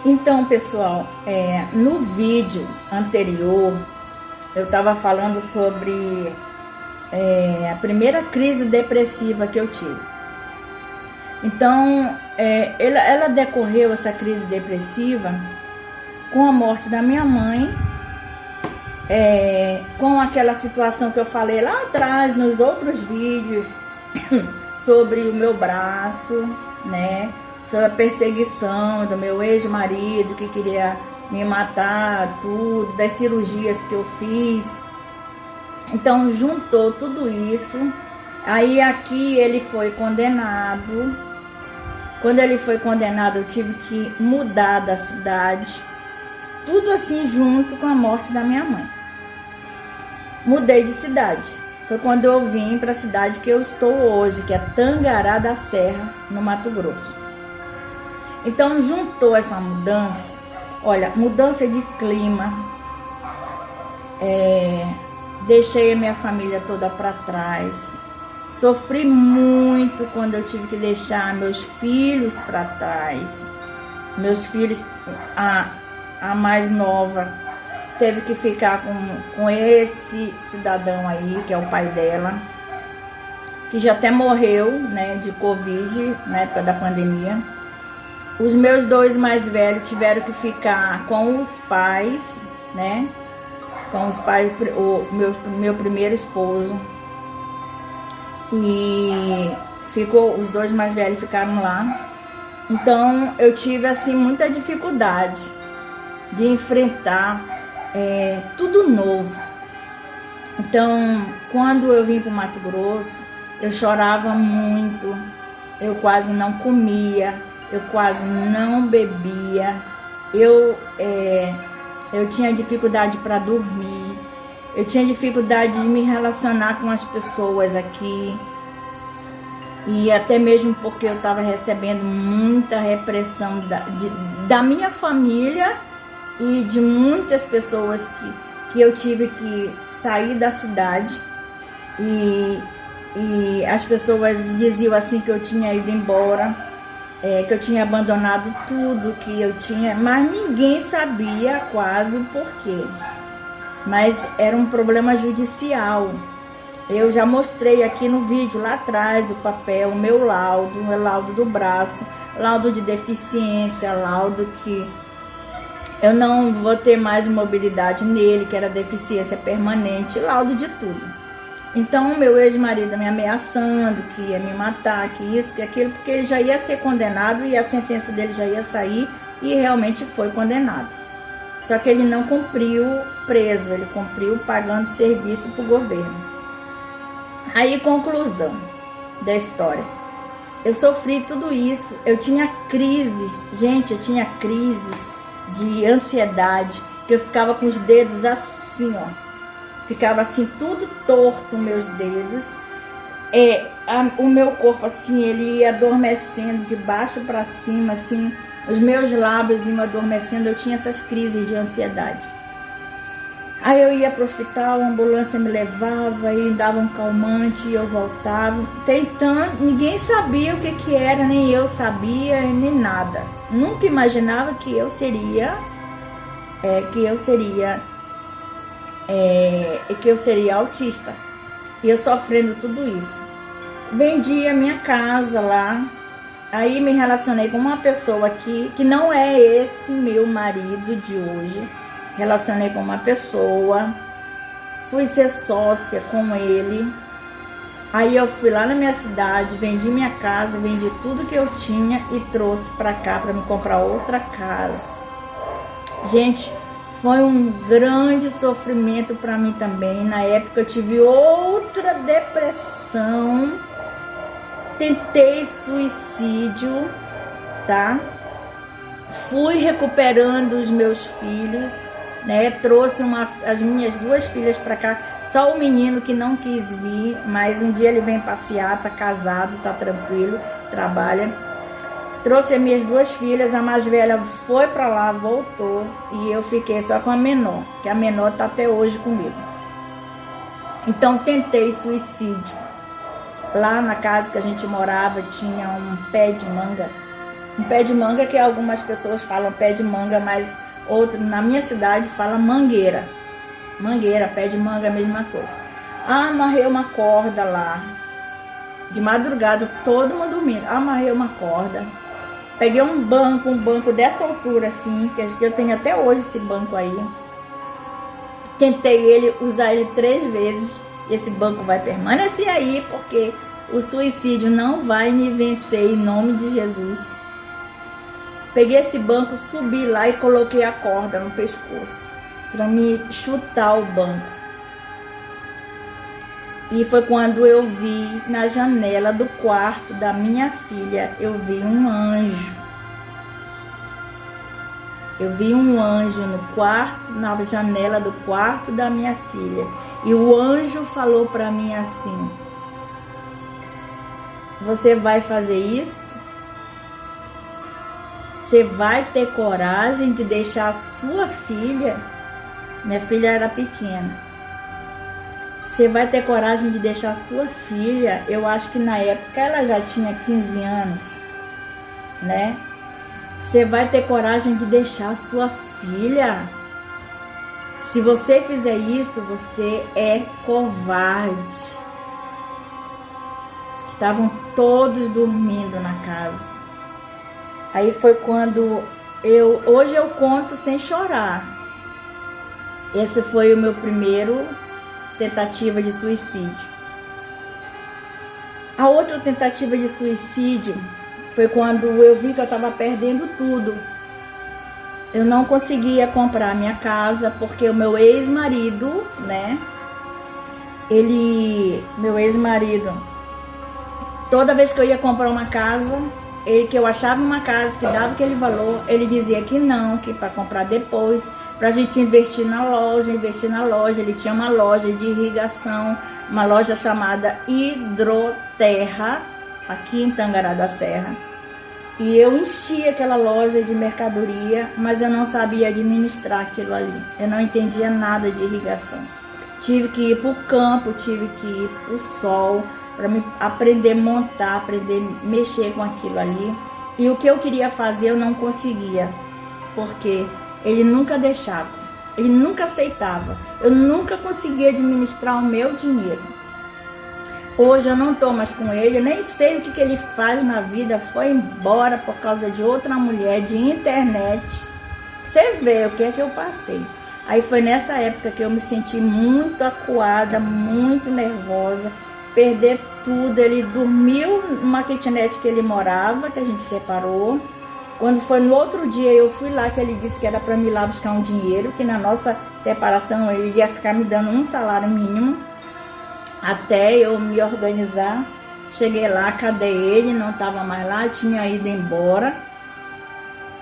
Então, pessoal, no vídeo anterior eu estava falando sobre a primeira crise depressiva que eu tive. Então, ela decorreu, essa crise depressiva, com a morte da minha mãe, com aquela situação que eu falei lá atrás, nos outros vídeos, sobre o meu braço, né? Sobre a perseguição do meu ex-marido que queria me matar, tudo, das cirurgias que eu fiz. Então juntou tudo isso. Aí aqui ele foi condenado. Quando ele foi condenado, eu tive que mudar da cidade. Tudo assim junto com a morte da minha mãe. Mudei de cidade. Foi quando eu vim para a cidade que eu estou hoje, que é Tangará da Serra, no Mato Grosso. Então juntou essa mudança, olha, mudança de clima, deixei a minha família toda para trás, sofri muito quando eu tive que deixar meus filhos para trás. Meus filhos, a mais nova, teve que ficar com esse cidadão aí, que é o pai dela, que já até morreu, né, de Covid na época da pandemia. Os meus dois mais velhos tiveram que ficar com os pais, né? Com os pais, o meu primeiro esposo. E os dois mais velhos ficaram lá. Então eu tive assim muita dificuldade de enfrentar tudo novo. Então, quando eu vim para o Mato Grosso, eu chorava muito, eu quase não comia, eu quase não bebia, eu tinha dificuldade para dormir, eu tinha dificuldade de me relacionar com as pessoas aqui, e até mesmo porque eu estava recebendo muita repressão da minha família e de muitas pessoas que eu tive que sair da cidade, e as pessoas diziam assim que eu tinha ido embora, que eu tinha abandonado tudo que eu tinha, mas ninguém sabia quase o porquê. Mas era um problema judicial. Eu já mostrei aqui no vídeo lá atrás o papel, o meu laudo, o laudo do braço, laudo de deficiência, laudo que eu não vou ter mais mobilidade nele, que era deficiência permanente, laudo de tudo. Então, meu ex-marido me ameaçando que ia me matar, que isso, que aquilo, porque ele já ia ser condenado e a sentença dele já ia sair, e realmente foi condenado. Só que ele não cumpriu preso, ele cumpriu pagando serviço para o governo. Aí, conclusão da história. Eu sofri tudo isso, eu tinha crises, gente, eu tinha crises de ansiedade, que eu ficava com os dedos assim, ó. Ficava assim, tudo torto, meus dedos. O meu corpo, assim, ele ia adormecendo de baixo para cima, assim. Os meus lábios iam adormecendo. Eu tinha essas crises de ansiedade. Aí eu ia para o hospital, a ambulância me levava e dava um calmante e eu voltava. Tentando, ninguém sabia o que era, nem eu sabia, nem nada. Nunca imaginava que eu seria autista, e eu sofrendo tudo isso. Vendi a minha casa lá, aí me relacionei com uma pessoa aqui, que não é esse meu marido de hoje. Relacionei com uma pessoa, fui ser sócia com ele. Aí eu fui lá na minha cidade, vendi minha casa, vendi tudo que eu tinha e trouxe pra cá pra me comprar outra casa. Gente, foi um grande sofrimento para mim também. Na época eu tive outra depressão. Tentei suicídio, tá? Fui recuperando os meus filhos, né? Trouxe as minhas duas filhas para cá. Só o menino que não quis vir, mas um dia ele vem passear, tá casado, tá tranquilo, trabalha. Trouxe as minhas duas filhas, a mais velha foi para lá, voltou, e eu fiquei só com a menor, que a menor tá até hoje comigo. Então tentei suicídio. Lá na casa que a gente morava tinha um pé de manga, Um pé de manga, que algumas pessoas falam pé de manga, mas outro na minha cidade fala mangueira. Mangueira, pé de manga é a mesma coisa. Amarrei uma corda lá. De madrugada, todo mundo dormindo. Amarrei uma corda. Peguei um banco dessa altura assim, que eu tenho até hoje esse banco aí. Tentei usar ele 3 vezes. Esse banco vai permanecer aí, porque o suicídio não vai me vencer em nome de Jesus. Peguei esse banco, subi lá e coloquei a corda no pescoço para me chutar o banco. E foi quando eu vi na janela do quarto da minha filha, eu vi um anjo. Eu vi um anjo no quarto, na janela do quarto da minha filha. E o anjo falou para mim assim: você vai fazer isso? Você vai ter coragem de deixar a sua filha? Minha filha era pequena. Você vai ter coragem de deixar a sua filha? Eu acho que na época ela já tinha 15 anos, né? Você vai ter coragem de deixar a sua filha? Se você fizer isso, você é covarde. Estavam todos dormindo na casa. Aí foi quando hoje eu conto sem chorar. Esse foi o meu primeiro tentativa de suicídio. A outra tentativa de suicídio foi quando eu vi que eu estava perdendo tudo. Eu não conseguia comprar minha casa porque o meu ex-marido, né? Meu ex-marido, toda vez que eu ia comprar uma casa, que eu achava uma casa que dava aquele valor, ele dizia que não, que para comprar depois, para a gente investir na loja. Ele tinha uma loja de irrigação, uma loja chamada Hidroterra, aqui em Tangará da Serra. E eu enchia aquela loja de mercadoria, mas eu não sabia administrar aquilo ali. Eu não entendia nada de irrigação. Tive que ir para o campo, tive que ir para o sol, para me aprender a montar, aprender a mexer com aquilo ali. E o que eu queria fazer eu não conseguia, porque ele nunca deixava, ele nunca aceitava. Eu nunca conseguia administrar o meu dinheiro. Hoje eu não estou mais com ele, nem sei o que ele faz na vida. Foi embora por causa de outra mulher, de internet. Você vê o que é que eu passei. Aí foi nessa época que eu me senti muito acuada, muito nervosa, perder tudo. Ele dormiu numa kitnet que ele morava, que a gente separou. Quando foi no outro dia, eu fui lá, que ele disse que era para me ir lá buscar um dinheiro, que na nossa separação ele ia ficar me dando um salário mínimo, até eu me organizar. Cheguei lá, cadê ele? Não estava mais lá, tinha ido embora.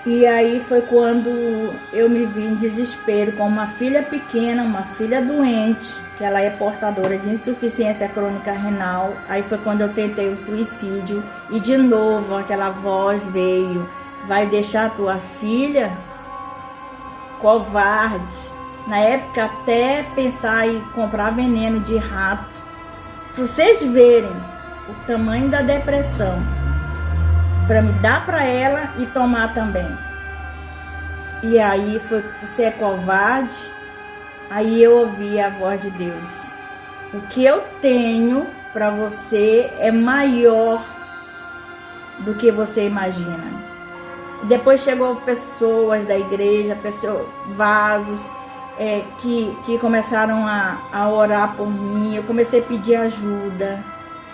E aí foi quando eu me vi em desespero, com uma filha pequena, uma filha doente, que ela é portadora de insuficiência crônica renal. Aí foi quando eu tentei o suicídio, e de novo aquela voz veio: vai deixar a tua filha? Covarde. Na época até pensar em comprar veneno de rato, para vocês verem o tamanho da depressão, para me dar para ela e tomar também. E aí foi: você é covarde? Aí eu ouvi a voz de Deus: o que eu tenho para você é maior do que você imagina. Depois chegou pessoas da igreja, vasos, que começaram a orar por mim. Eu comecei a pedir ajuda,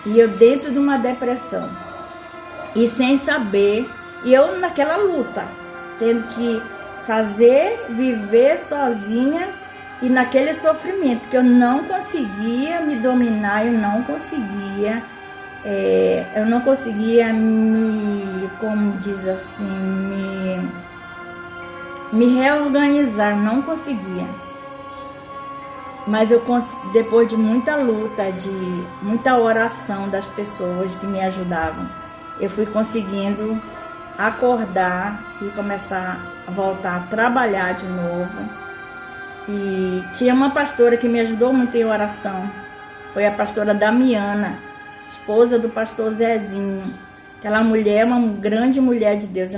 e eu dentro de uma depressão, e sem saber, e eu naquela luta, tendo que viver sozinha, e naquele sofrimento que eu não conseguia me dominar, eu não conseguia me, como diz assim, me reorganizar, não conseguia. Mas depois de muita luta, de muita oração das pessoas que me ajudavam, eu fui conseguindo acordar e começar a voltar a trabalhar de novo. E tinha uma pastora que me ajudou muito em oração, foi a pastora Damiana, esposa do pastor Zezinho, Aquela mulher é uma grande mulher de Deus.